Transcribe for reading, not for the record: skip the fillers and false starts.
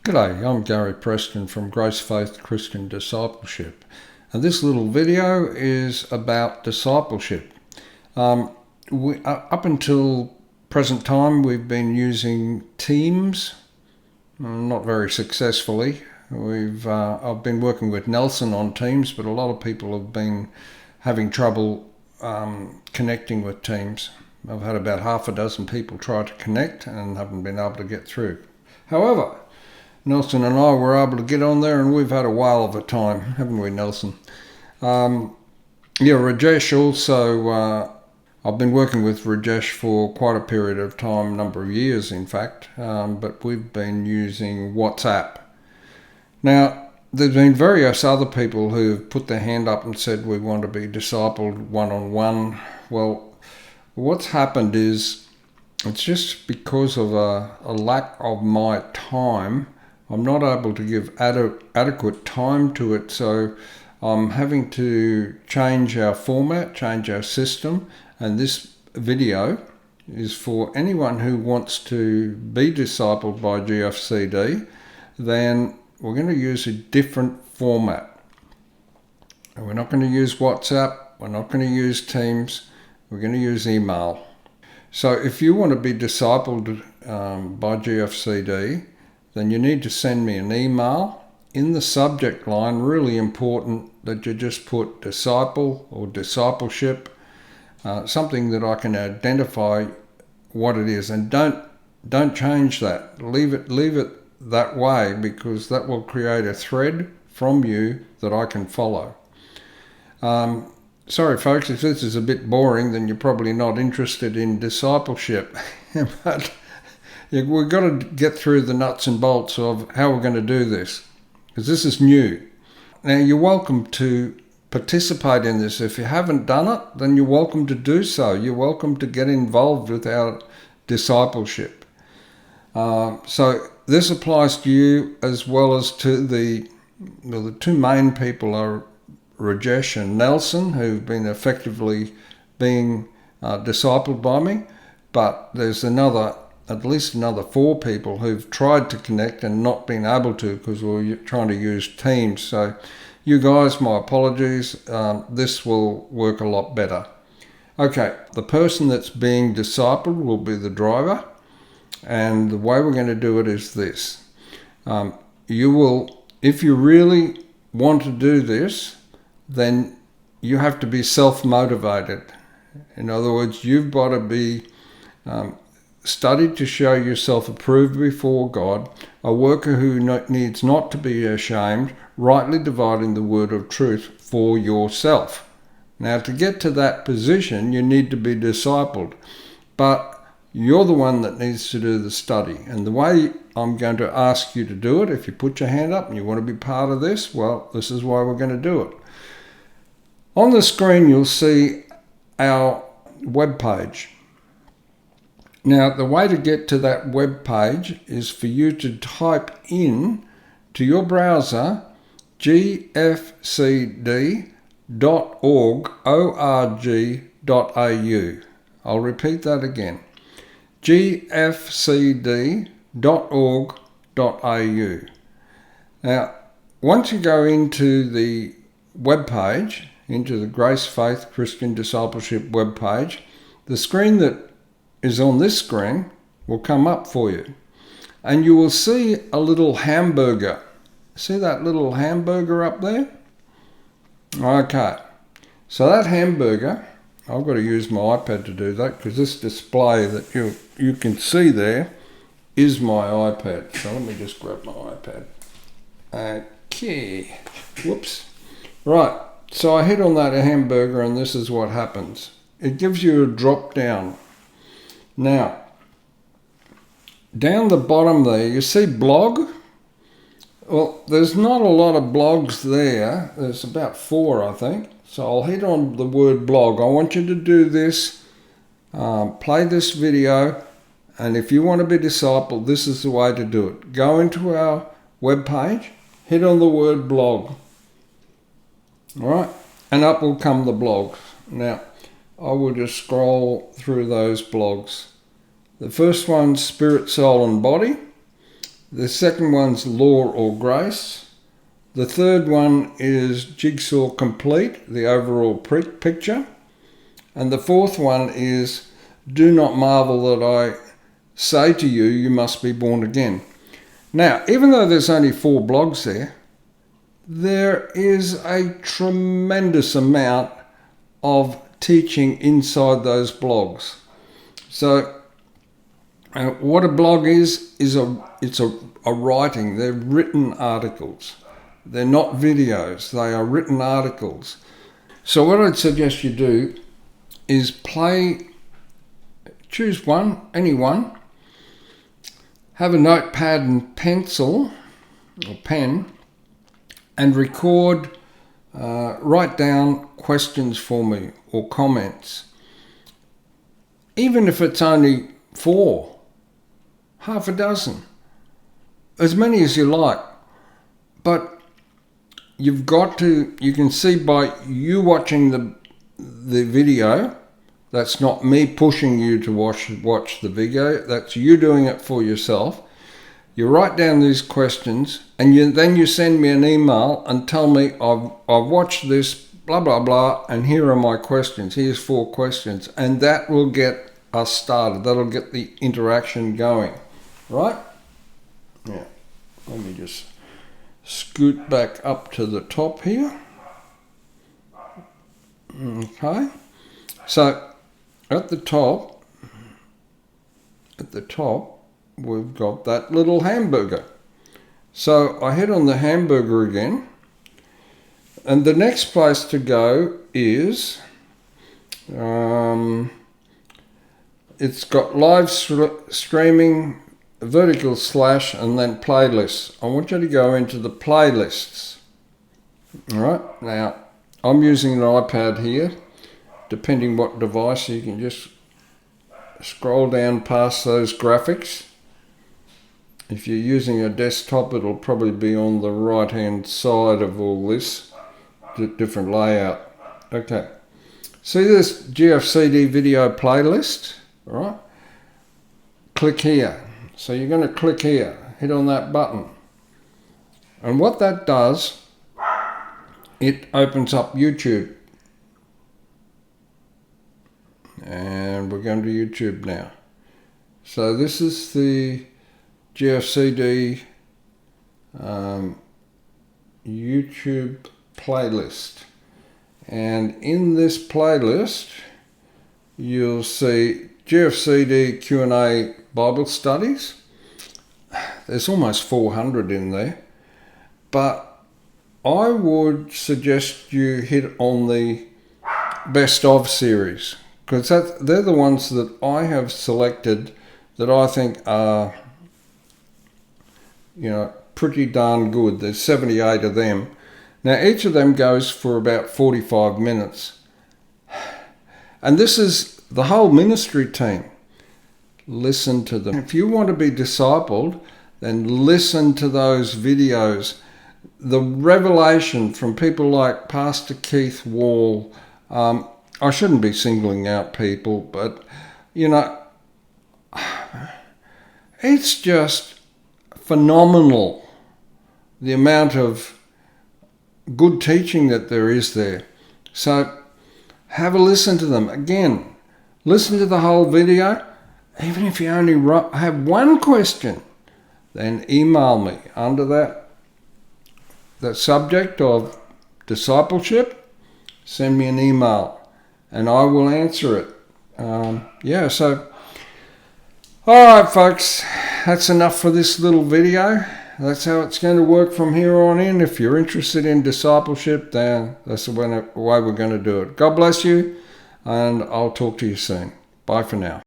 G'day, I'm Gary Preston from Grace Faith Christian Discipleship, and this little video is about discipleship. Up until present time we've been using Teams, not very successfully. I've been working with Nelson on Teams, but a lot of people have been having trouble connecting with Teams. I've had about half a dozen people try to connect and haven't been able to get through. However, Nelson and I were able to get on there, and we've had a whale of a time, haven't we, Nelson? Rajesh also, I've been working with Rajesh for quite a period of time, number of years in fact, but we've been using WhatsApp. Now, there's been various other people who've put their hand up and said we want to be discipled one-on-one. Well, what's happened is it's just because of a lack of my time. I'm not able to give adequate time to it, so I'm having to change our format, change our system, and this video is for anyone who wants to be discipled by GFCD. Then we're going to use a different format. And we're not going to use WhatsApp, we're not going to use Teams, we're going to use email. So if you want to be discipled by GFCD, then you need to send me an email. In the subject line, really important that you just put disciple or discipleship, something that I can identify what it is, and don't change that. Leave it that way, because that will create a thread from you that I can follow. Sorry folks, if this is a bit boring, then you're probably not interested in discipleship. But we've got to get through the nuts and bolts of how we're going to do this, because this is new. Now, you're welcome to participate in this. If you haven't done it, then you're welcome to do so. You're welcome to get involved with our discipleship. So this applies to you as well as to the two main people are Rajesh and Nelson, who've been effectively being discipled by me, but there's at least another 4 people who've tried to connect and not been able to because we're trying to use Teams. So you guys, my apologies. This will work a lot better. Okay, the person that's being discipled will be the driver, and the way we're going to do it is this. If you really want to do this, then you have to be self-motivated. In other words, you've got to be studied to show yourself approved before God, a worker who needs not to be ashamed, rightly dividing the word of truth for yourself. Now, to get to that position, you need to be discipled, but you're the one that needs to do the study. And the way I'm going to ask you to do it, if you put your hand up and you want to be part of this, well, this is why we're going to do it. On the screen, you'll see our webpage. Now, the way to get to that web page is for you to type in to your browser gfcd.org.au. I'll repeat that again. gfcd.org.au. Now, once you go into the web page, into the Grace Faith Christian Discipleship web page, the screen that is on this screen will come up for you, and you will see a little hamburger. See that little hamburger up there? Okay, so that hamburger, I've got to use my iPad to do that, because this display that you can see there is my iPad. So let me just grab my iPad. Okay, whoops. Right, so I hit on that hamburger, and this is what happens. It gives you a drop down. Now, down the bottom there, you see blog? Well, there's not a lot of blogs there. There's about 4, I think. So I'll hit on the word blog. I want you to do this, play this video, and if you want to be discipled, this is the way to do it. Go into our webpage, hit on the word blog. All right, and up will come the blogs. Now, I will just scroll through those blogs. The first one's Spirit, Soul and Body. The second one's Law or Grace. The third one is Jigsaw Complete, the overall picture. And the fourth one is Do Not Marvel That I Say to You, You Must Be Born Again. Now, even though there's only 4 blogs there is a tremendous amount of teaching inside those blogs. So what a blog is it's a writing. They're written articles. They're not videos. They are written articles. So what I'd suggest you do is choose one, any one, have a notepad and pencil or pen, and write down questions for me or comments. Even if it's only 4, half a dozen, as many as you like. But you can see by you watching the video, that's not me pushing you to watch the video, that's you doing it for yourself. You write down these questions and then you send me an email and tell me I've watched this, blah, blah, blah, and here are my questions. Here's 4 questions. And that will get us started. That'll get the interaction going, right? Yeah, let me just scoot back up to the top here. Okay, so at the top, we've got that little hamburger. So I hit on the hamburger again, and the next place to go is, it's got live streaming, vertical slash, and then playlists. I want you to go into the playlists. All right, now I'm using an iPad here. Depending what device, you can just scroll down past those graphics. If you're using a desktop, it'll probably be on the right hand side of all this, different layout. Okay, see this GFCD video playlist, all right? Click here. So you're going to click here, hit on that button. And what that does, it opens up YouTube. And we're going to YouTube now. So this is the GFCD YouTube playlist. And in this playlist, you'll see GFCD Q&A Bible studies. There's almost 400 in there. But I would suggest you hit on the Best Of series, because they're the ones that I have selected that I think are, pretty darn good. There's 78 of them. Now, each of them goes for about 45 minutes. And this is the whole ministry team. Listen to them. If you want to be discipled, then listen to those videos. The revelation from people like Pastor Keith Wall. I shouldn't be singling out people, but, it's just phenomenal, the amount of good teaching that there is there. So have a listen to them. Again, listen to the whole video. Even if you only have one question, then email me under that subject of discipleship. Send me an email and I will answer it. So all right, folks, that's enough for this little video. That's how it's going to work from here on in. If you're interested in discipleship, then that's the way we're going to do it. God bless you, and I'll talk to you soon. Bye for now.